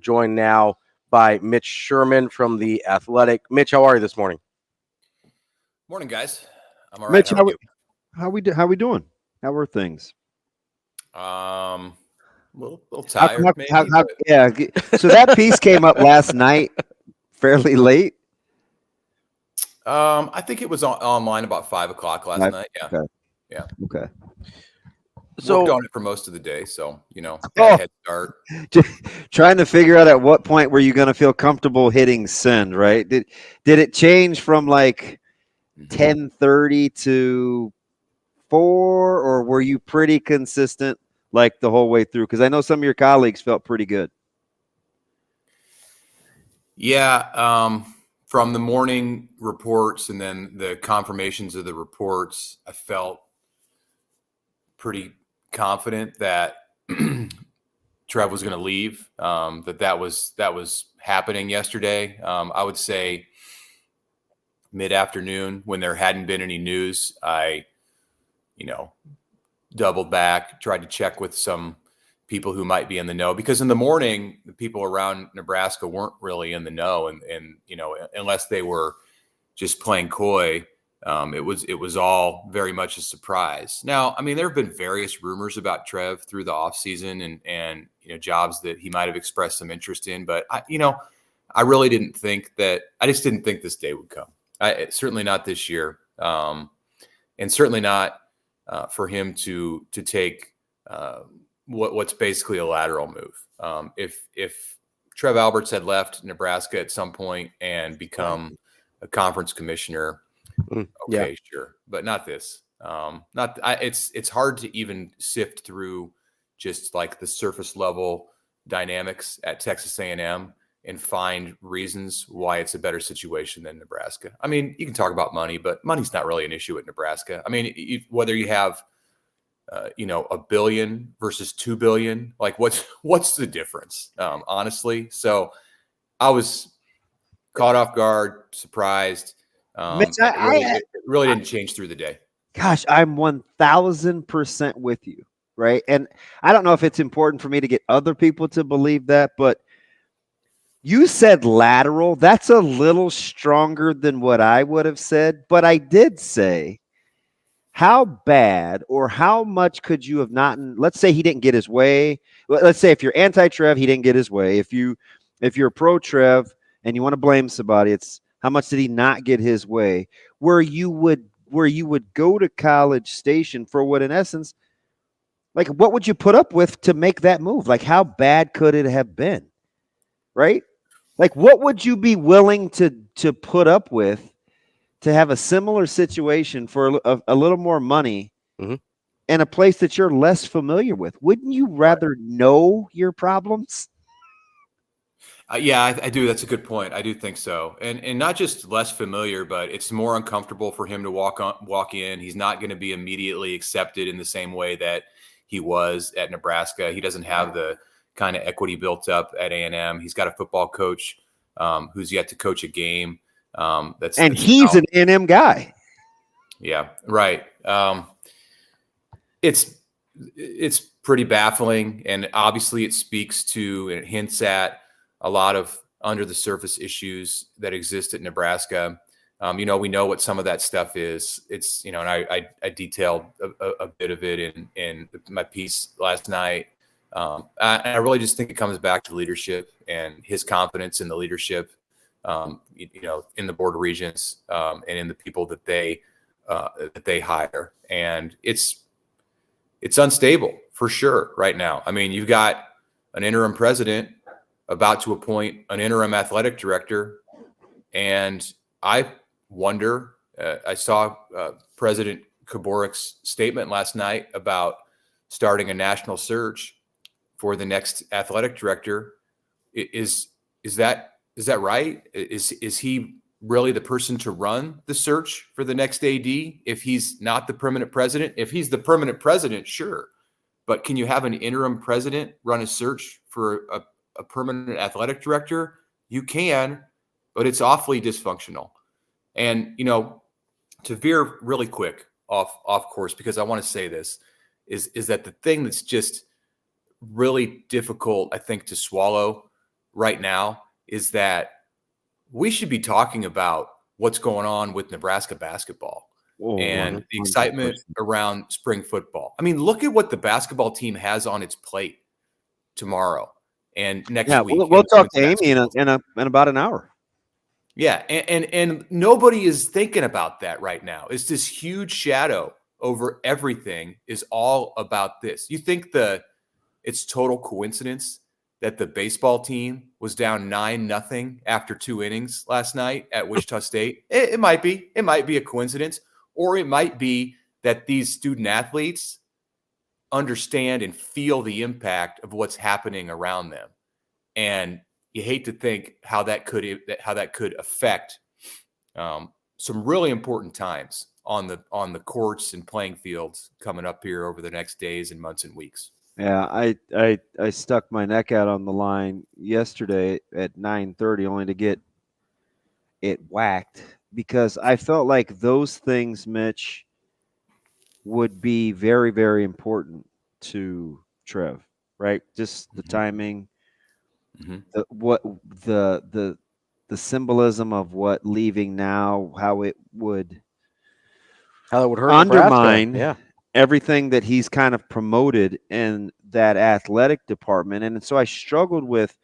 joined now by Mitch Sherman from The Athletic. Mitch, how are you this morning? Morning, guys. I'm all right. Mitch, how we doing? How are things? A little tired, maybe. Yeah. So that piece came up last night, fairly late. I think it was online about 5 o'clock last night. Yeah. Okay. Yeah. Okay. So worked on it for most of the day, so had a head start. Trying to figure out at what point were you going to feel comfortable hitting send, right? Did it change from like 10:30 to 4, or were you pretty consistent like the whole way through? Because I know some of your colleagues felt pretty good. Yeah, from the morning reports and then the confirmations of the reports, I felt pretty confident that Trev was going to leave. That was happening yesterday. I would say mid-afternoon, when there hadn't been any news, I doubled back, tried to check with some people who might be in the know, because in the morning, the people around Nebraska weren't really in the know. And unless they were just playing coy, it was all very much a surprise. Now, I mean, there have been various rumors about Trev through the offseason and jobs that he might have expressed some interest in. But I really didn't think that. I just didn't think this day would come. Certainly not this year, and certainly not for him to take what's basically a lateral move. If Trev Alberts had left Nebraska at some point and become a conference commissioner, okay, sure, but not this. It's hard to even sift through just like the surface level dynamics at Texas A&M and find reasons why it's a better situation than Nebraska. I mean, you can talk about money, but money's not really an issue at Nebraska. I mean, whether you have $1 billion versus $2 billion, like what's the difference? Honestly. So I was caught off guard, surprised. Mitch, it really didn't change through the day. Gosh, I'm 1,000% with you, right? And I don't know if it's important for me to get other people to believe that, but you said lateral. That's a little stronger than what I would have said, but I did say, how bad or how much could you have not? Let's say he didn't get his way. Let's say if you're anti-Trev, he didn't get his way. If you're pro-Trev and you want to blame somebody, it's how much did he not get his way? Where you would go to College Station for what, in essence, like what would you put up with to make that move? Like how bad could it have been? Right? Like what would you be willing to put up with to have a similar situation for a little more money in a place that you're less familiar with? Wouldn't you rather know your problems? Yeah, I do. That's a good point. I do think so. And not just less familiar, but it's more uncomfortable for him to walk in. He's not going to be immediately accepted in the same way that he was at Nebraska. He doesn't have the kind of equity built up at A&M. He's got a football coach who's yet to coach a game. He's an A&M guy. Yeah, right. It's pretty baffling, and obviously it speaks to and it hints at a lot of under the surface issues that exist at Nebraska. We know what some of that stuff is. It's and I detailed a bit of it in my piece last night. I really just think it comes back to leadership and his confidence in the leadership. In the board of regents and in the people that they hire, and it's unstable for sure right now. I mean, you've got an interim president about to appoint an interim athletic director, and I wonder. I saw President Kaborik's statement last night about starting a national search for the next athletic director. Is that right? Is he really the person to run the search for the next AD if he's not the permanent president? If he's the permanent president, sure. But can you have an interim president run a search for a permanent athletic director? You can, but it's awfully dysfunctional. And, to veer really quick off course, because I want to say this, is that the thing that's just really difficult, I think, to swallow right now is that we should be talking about what's going on with Nebraska basketball and the excitement 100%. around spring football. I mean, look at what the basketball team has on its plate tomorrow and next Yeah, week. we'll in the talk to women's Amy basketball in about an hour. Yeah, and nobody is thinking about that right now. It's this huge shadow over everything is all about this. You think it's total coincidence that the baseball team was down 9-0 after 2 innings last night at Wichita State? It might be. It might be a coincidence, or it might be that these student athletes understand and feel the impact of what's happening around them. And you hate to think how that could affect some really important times on the courts and playing fields coming up here over the next days and months and weeks. Yeah, I stuck my neck out on the line yesterday at 9:30 only to get it whacked because I felt like those things, Mitch, would be very, very important to Trev, right? Just the timing, the symbolism of what leaving now, how it would hurt undermine Nebraska. everything that he's kind of promoted in that athletic department. And so I struggled with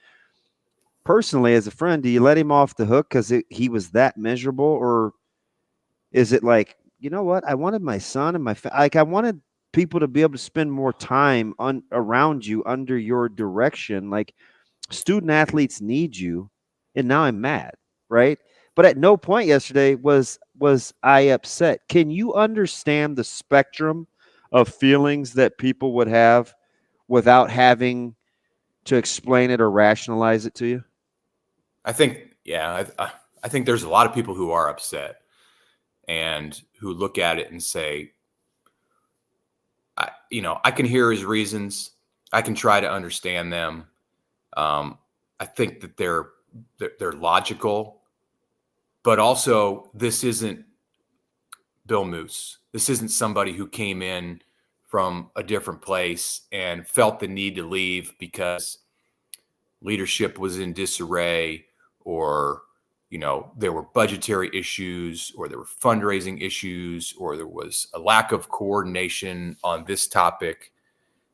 personally as a friend, do you let him off the hook because he was that miserable? Or is it like, you know what? I wanted my son and I wanted people to be able to spend more time around you under your direction. Like student athletes need you. And now I'm mad, right? But at no point yesterday was I upset. Can you understand the spectrum of feelings that people would have without having to explain it or rationalize it to you? I think, I think there's a lot of people who are upset and who look at it and say, I can hear his reasons. I can try to understand them. I think that they're logical, but also this isn't Bill Moose. This isn't somebody who came in from a different place and felt the need to leave because leadership was in disarray, or there were budgetary issues, or there were fundraising issues, or there was a lack of coordination on this topic.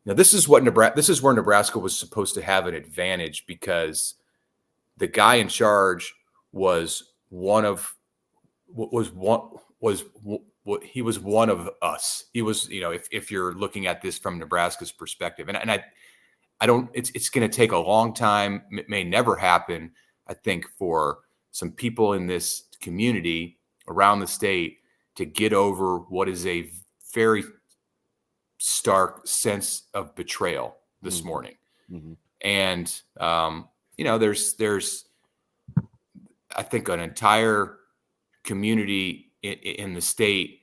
Now, this is where Nebraska was supposed to have an advantage because the guy in charge was one of us. He was, if you're looking at this from Nebraska's perspective, and I don't. It's going to take a long time. It may never happen. I think for some people in this community around the state to get over what is a very stark sense of betrayal this morning. Mm-hmm. And, there's, I think, an entire community in the state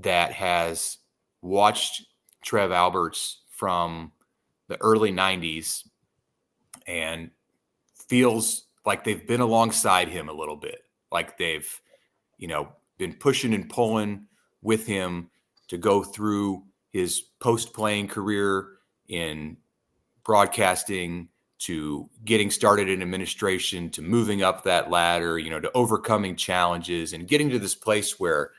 that has watched Trev Alberts from the early 90s and feels like they've been alongside him a little bit, like they've, been pushing and pulling with him to go through his post-playing career in broadcasting, to getting started in administration, to moving up that ladder, to overcoming challenges and getting to this place where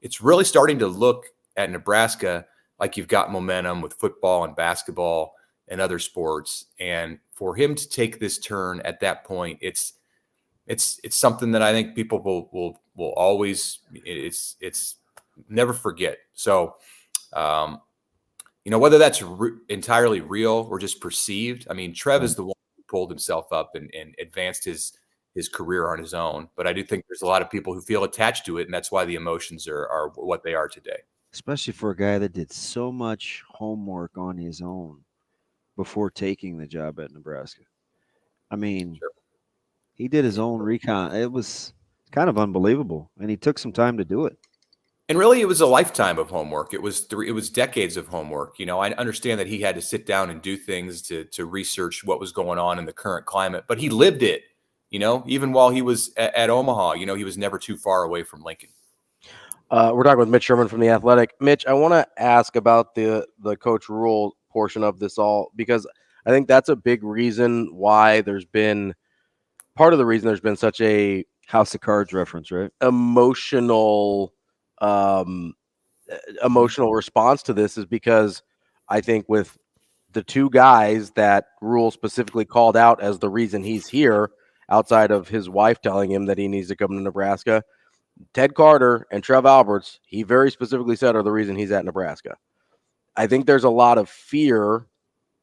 it's really starting to look at Nebraska like you've got momentum with football and basketball and other sports. And for him to take this turn at that point, it's something that I think people will always, it's never forget. So, whether that's entirely real or just perceived, I mean, Trev is the one who pulled himself up and advanced his career on his own. But I do think there's a lot of people who feel attached to it, and that's why the emotions are what they are today. Especially for a guy that did so much homework on his own before taking the job at Nebraska. I mean, Sure. He did his own recon. It was kind of unbelievable, and he took some time to do it. And really, it was a lifetime of homework. It was decades of homework. I understand that he had to sit down and do things to research what was going on in the current climate, but he lived it. Even while he was at Omaha, he was never too far away from Lincoln. We're talking with Mitch Sherman from The Athletic. Mitch, I want to ask about the Coach Rhule portion of this all, because I think that's a big reason why part of the reason there's been such a House of Cards reference, right? Emotional response to this is because I think with the two guys that Rhule specifically called out as the reason he's here, outside of his wife telling him that he needs to come to Nebraska, Ted Carter and Trev Alberts, he very specifically said, are the reason he's at Nebraska. I think there's a lot of fear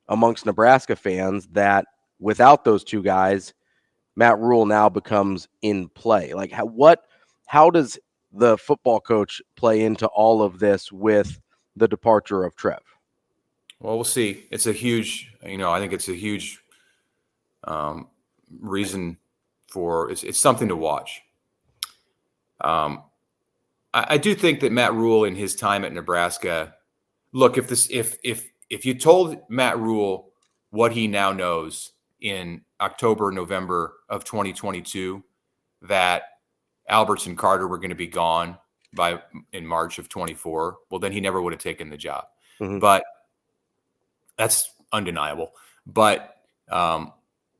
amongst Nebraska fans that without those two guys, Matt Rhule now becomes in play. Like how does the football coach play into all of this with the departure of Trev? Well, we'll see. It's a huge, I think it's a huge reason for it's something to watch. I do think that Matt Rhule in his time at Nebraska, look, if you told Matt Rhule what he now knows in October, November of 2022, that Alberts and Carter were going to be gone in March of 24, well, then he never would have taken the job. Mm-hmm. But that's undeniable. But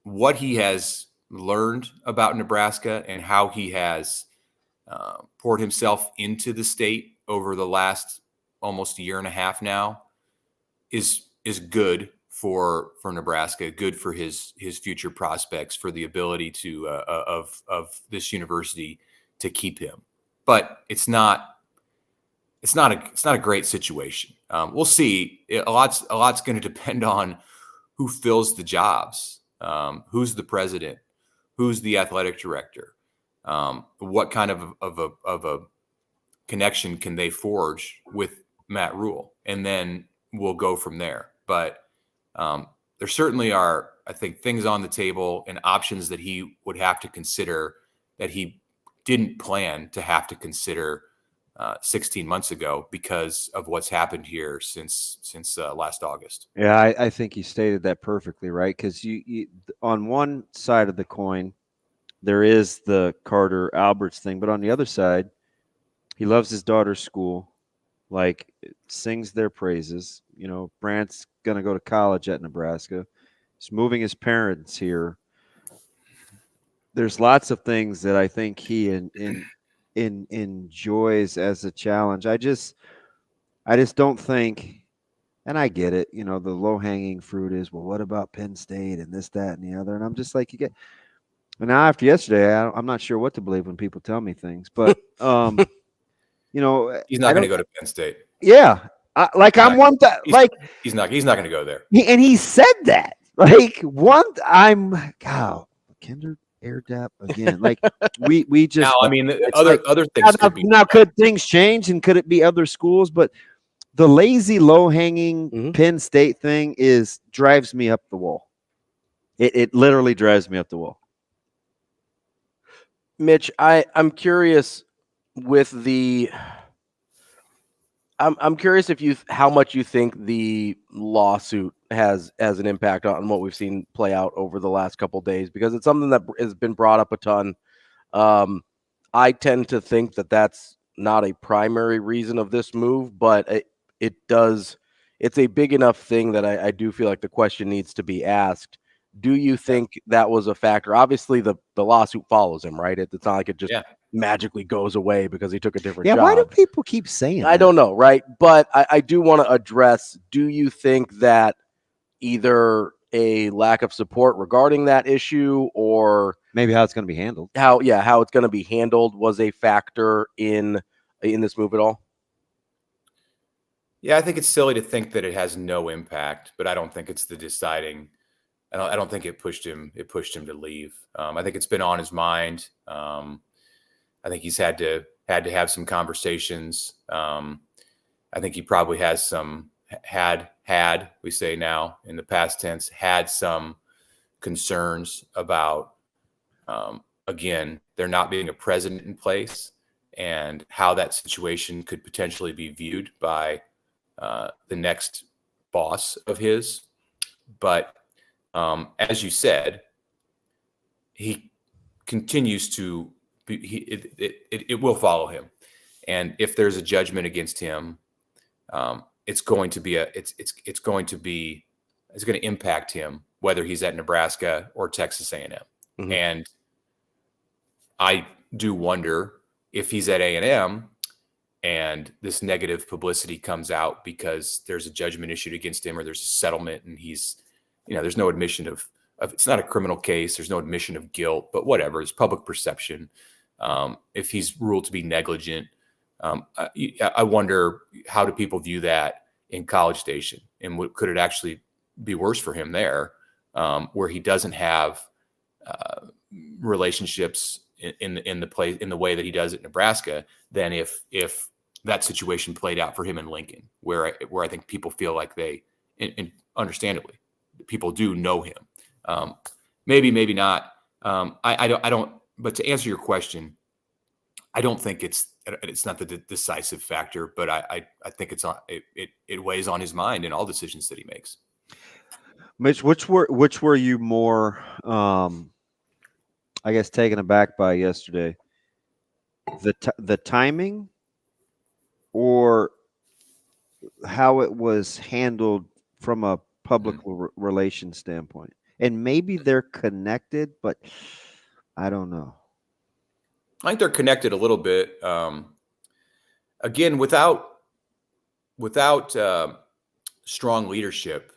what he has learned about Nebraska and how he has poured himself into the state over the last almost a year and a half now is good for Nebraska, good for his future prospects, for the ability to of this university to keep him. But it's not a great situation. We'll see. A lot's going to depend on who fills the jobs, who's the president, who's the athletic director, what kind of a connection can they forge with Matt Rhule, and then we'll go from there. But there certainly are, I think, things on the table and options that he would have to consider that he didn't plan to have to consider 16 months ago because of what's happened here since last August. Yeah, I think you stated that perfectly, right? Because you on one side of the coin, there is the Carter Alberts thing, but on the other side, he loves his daughter's school, like sings their praises. Brant's going to go to college at Nebraska. He's moving his parents here. There's lots of things that I think he enjoys as a challenge. I just don't think, and I get it, the low hanging fruit is, well, what about Penn State and this, that, and the other? And I'm just like, and now after yesterday, I'm not sure what to believe when people tell me things, but he's not going to go to Penn State. Yeah. I'm one that like he's not going to go there. He said that Kinder air dap again. Like we just now. I mean, other things could things change and could it be other schools? But the lazy, low hanging Penn State thing drives me up the wall. It literally drives me up the wall. Mitch, I'm curious with the. I'm curious how much you think the lawsuit has an impact on what we've seen play out over the last couple of days, because it's something that has been brought up a ton. I tend to think that that's not a primary reason of this move, but it's a big enough thing that I do feel like the question needs to be asked. Do you think that was a factor? Obviously, the lawsuit follows him, right? It's not like it just magically goes away because he took a different job. Why do people keep saying that? I don't know, right? But I do want to address, do you think that either a lack of support regarding that issue or maybe how it's going to be handled? How it's going to be handled was a factor in this move at all? Yeah, I think it's silly to think that it has no impact, but I don't think it's the deciding. I don't think it pushed him to leave. I think it's been on his mind. I think he's had to have some conversations. I think he probably has we say now in the past tense, had some concerns about, again, there not being a president in place and how that situation could potentially be viewed by the next boss of his. But as you said, he continues to it will follow him, and if there's a judgment against him, it's going to be to impact him, whether he's at Nebraska or Texas A&M. Mm-hmm. And I do wonder if he's at A&M and this negative publicity comes out because there's a judgment issued against him or there's a settlement and he's, there's no admission of it's not a criminal case. There's no admission of guilt, but whatever, it's public perception. If he's ruled to be negligent, I wonder, how do people view that in College Station? And could it actually be worse for him there, where he doesn't have relationships in the way that he does at Nebraska, than if that situation played out for him in Lincoln, where I think people feel like they, and understandably, people do know him. Maybe not. I don't. But to answer your question, I don't think it's not the decisive factor, but I think it weighs on his mind in all decisions that he makes. Mitch, which were you more, I guess, taken aback by yesterday? The timing, or how it was handled from a public relations standpoint? And maybe they're connected, but I don't know. I think they're connected a little bit. Again, without strong leadership,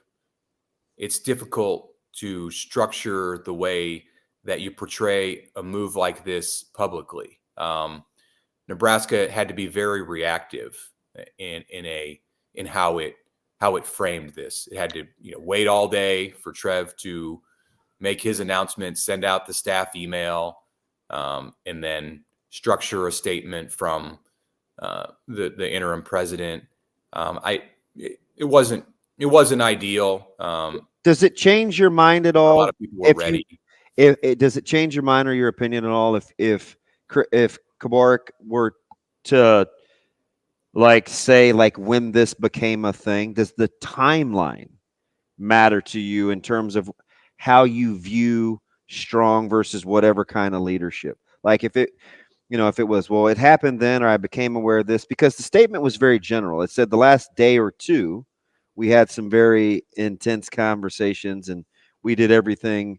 it's difficult to structure the way that you portray a move like this publicly. Nebraska had to be very reactive in how it framed this. It had to wait all day for Trev to make his announcement, send out the staff email, and then structure a statement from the interim president. It wasn't ideal. Does it change your mind at all? A lot of people were ready. Does it change your mind or your opinion at all if Kabarik were to say when this became a thing? Does the timeline matter to you in terms of how you view strong versus whatever kind of leadership? Like if it was, well, it happened then, or I became aware of this, because the statement was very general. It said the last day or two, we had some very intense conversations and we did everything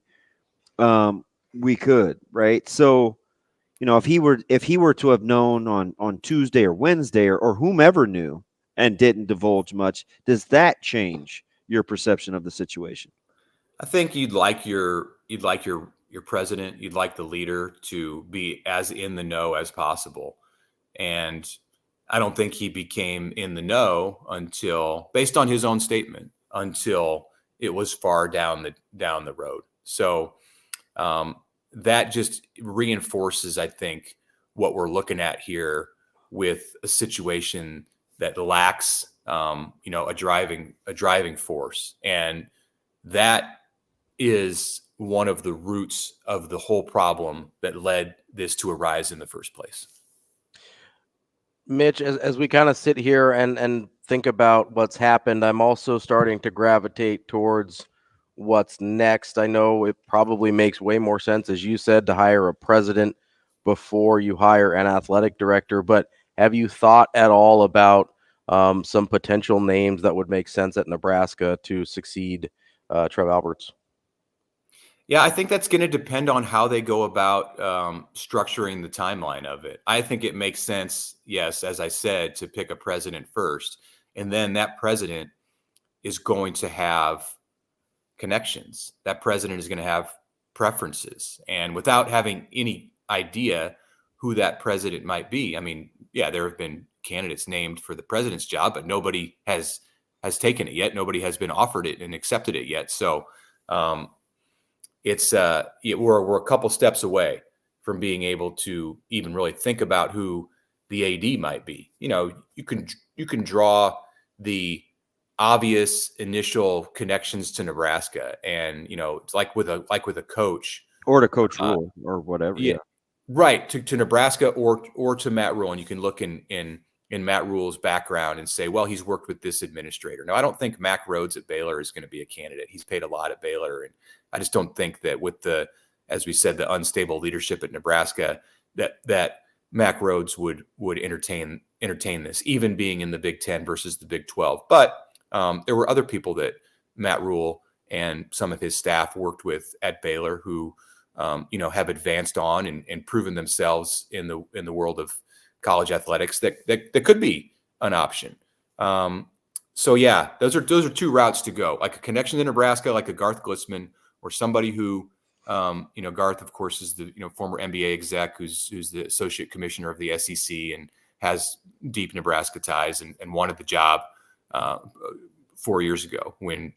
we could. Right. So, if he were to have known on Tuesday or Wednesday or whomever knew and didn't divulge much, does that change your perception of the situation? I think you'd like your president, you'd like the leader to be as in the know as possible. And I don't think he became in the know until, based on his own statement, until it was far down the road. So that just reinforces, I think, what we're looking at here with a situation that lacks, a driving force. And that is one of the roots of the whole problem that led this to arise in the first place. Mitch, as we kind of sit here and think about what's happened, I'm also starting to gravitate towards what's next. I know it probably makes way more sense, as you said, to hire a president before you hire an athletic director. But have you thought at all about some potential names that would make sense at Nebraska to succeed Trev Alberts? Yeah, I think that's going to depend on how they go about structuring the timeline of it. I think it makes sense, yes, as I said, to pick a president first. And then that president is going to have connections. That president is going to have preferences. And without having any idea who that president might be, I mean, yeah, there have been candidates named for the president's job, but nobody has taken it yet. Nobody has been offered it and accepted it yet. So we're a couple steps away from being able to even really think about who the AD might be. You can draw the obvious initial connections to Nebraska, and it's like with a coach or to Coach Rhule or whatever. Yeah, right, to Nebraska or to Matt Rhule, and you can look in Matt Rhule's background and say, well, he's worked with this administrator. Now, I don't think Mack Rhoades at Baylor is going to be a candidate. He's paid a lot at Baylor, and I just don't think that with as we said, the unstable leadership at Nebraska, that Mack Rhoades would entertain this, even being in the Big Ten versus the Big 12. But there were other people that Matt Rhule and some of his staff worked with at Baylor, who have advanced on and proven themselves in the world of college athletics that could be an option. So yeah, those are two routes to go, like a connection to Nebraska, like a Garth Glitzman, or somebody who, Garth, of course, is the former NBA exec who's the associate commissioner of the SEC and has deep Nebraska ties and wanted the job 3 years ago when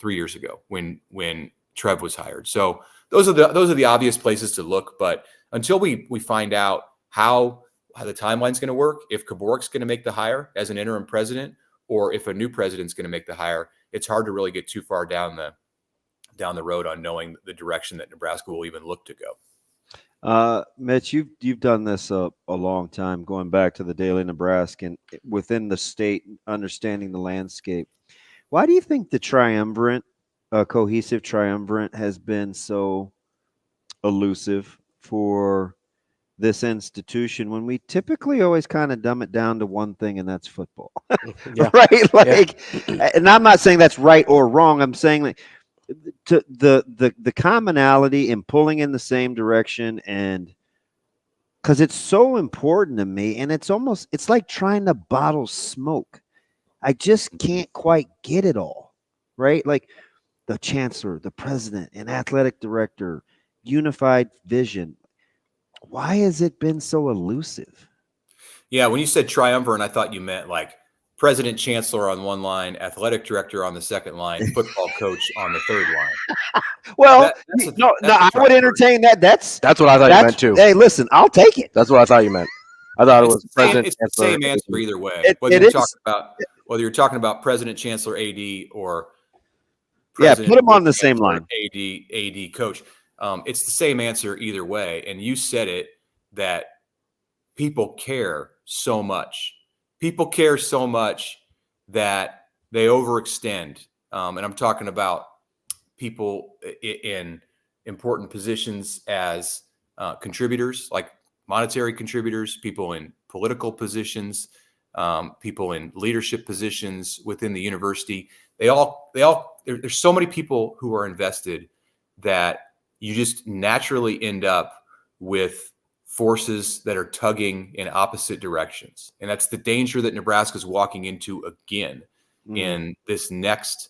Trev was hired. So those are the obvious places to look. But until we find out how the timeline's going to work, if Kabork's going to make the hire as an interim president, or if a new president's going to make the hire, it's hard to really get too far down the road on knowing the direction that Nebraska will even look to go. Mitch, you've done this a long time, going back to the Daily Nebraskan, within the state, understanding the landscape. Why do you think the triumvirate, cohesive triumvirate, has been so elusive for this institution when we typically always kind of dumb it down to one thing, and that's football? Right? Like, and I'm not saying that's right or wrong. I'm saying like the commonality in pulling in the same direction, and because it's so important to me, and it's like trying to bottle smoke. I just can't quite get it all, right? Like the chancellor, the president, and athletic director, unified vision. Why has it been so elusive? Yeah, when you said triumvirate, I thought you meant like president, chancellor on one line, athletic director on the second line, football coach on the third line. Well, I would entertain that. That's what I thought you meant too. Hey, listen, I'll take it. That's what I thought you meant. I thought it was president. It's the same answer either way. Whether you're talking about president, chancellor, AD, or president, put them on the same line. AD, coach. It's the same answer either way. And you said it, that people care so much. People care so much that they overextend. And I'm talking about people in important positions as contributors, like monetary contributors, people in political positions, people in leadership positions within the university. There's so many people who are invested that you just naturally end up with forces that are tugging in opposite directions. And that's the danger that Nebraska is walking into again in this next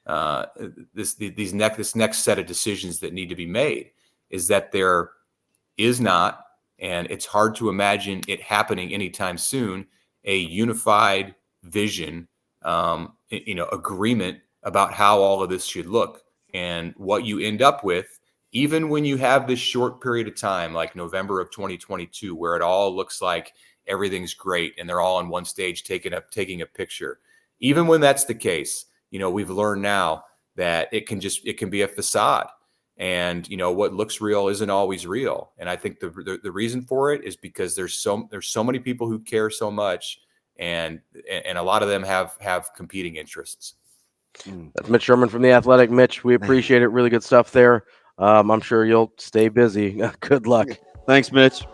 this next set of decisions that need to be made, is that there is not, and it's hard to imagine it happening anytime soon, a unified vision, agreement about how all of this should look. And what you end up with, even when you have this short period of time, like November of 2022, where it all looks like everything's great and they're all on one stage taking a picture, even when that's the case, we've learned now that it can be a facade, and what looks real isn't always real. And I think the reason for it is because there's so many people who care so much, and a lot of them have competing interests. That's Mitch Sherman from The Athletic. Mitch, we appreciate it. Really good stuff there. I'm sure you'll stay busy. Good luck. Thanks, Mitch.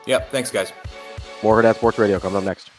Yep. Thanks, guys. More Hurrdat Sports Radio coming up next.